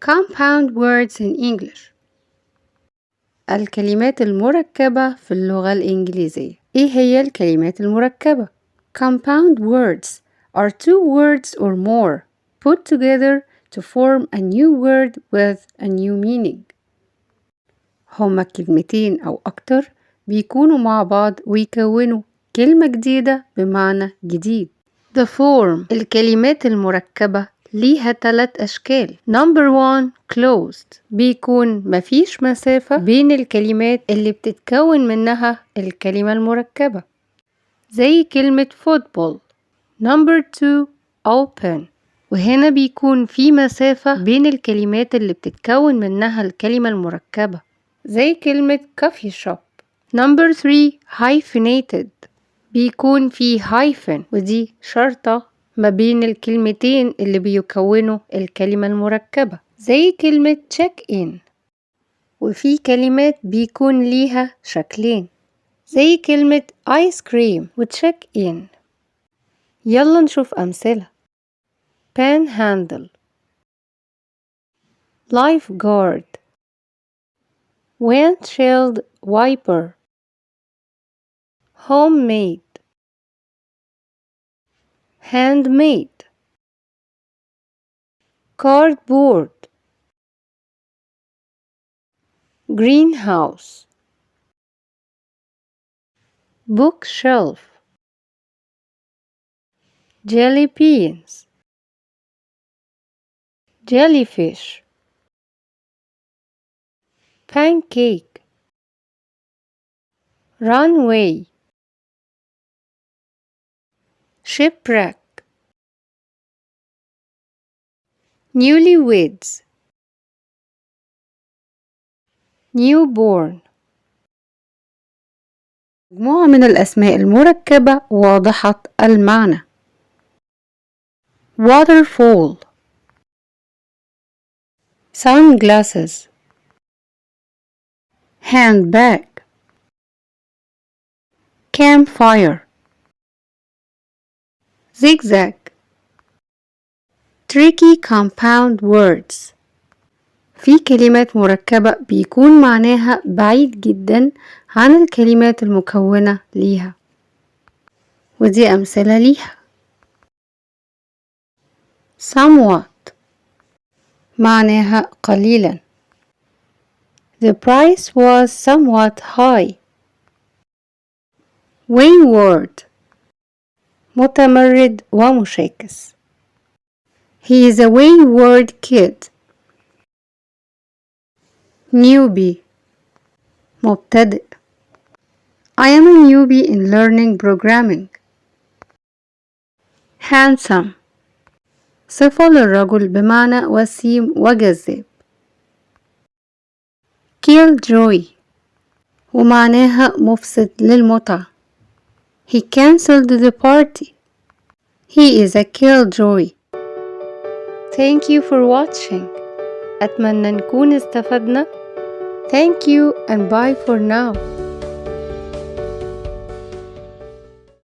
Compound words in English. الكلمات المركبة في اللغة الإنجليزية. إيه هي الكلمات المركبة؟ Compound words are two words or more put together to form a new word with a new meaning. هما كلمتين أو أكتر بيكونوا مع بعض ويكونوا كلمة جديدة بمعنى جديد. The form. الكلمات المركبة ليها 3 أشكال. Number 1 closed. بيكون مفيش مسافة بين الكلمات اللي بتتكون منها الكلمة المركبة، زي كلمة football. Number 2 open. وهنا بيكون في مسافة بين الكلمات اللي بتتكون منها الكلمة المركبة، زي كلمة coffee shop. Number 3 hyphenated. بيكون في hyphen، ودي شرطة ما بين الكلمتين اللي بيكونوا الكلمة المركبة، زي كلمة check in. وفي كلمات بيكون ليها شكلين، زي كلمة ice cream و check in. يلا نشوف أمثلة. panhandle, lifeguard, windshield wiper, homemade, handmade, cardboard, greenhouse, bookshelf, jelly beans, jellyfish, pancake, runway, shipwreck, newlyweds, newborn. مجموعة من الأسماء المركبة واضحة المعنى. waterfall, sunglasses, handbag, campfire, zigzag. tricky compound words. في كلمات مركبة بيكون معناها بعيد جدا عن الكلمات المكونة ليها، ودي أمثلة ليها. somewhat معناها قليلا. The price was somewhat high. wayward متمرد ومشاكس. He is a wayward kid. newbie مبتدئ. I am a newbie in learning programming. handsome صفة للرجل بمعنى وسيم وجذاب. killjoy ومعناها مفسد للمتعة. He cancelled the party. He is a killjoy. Thank you for watching. أتمنى نكون استفدنا. Thank you and bye for now.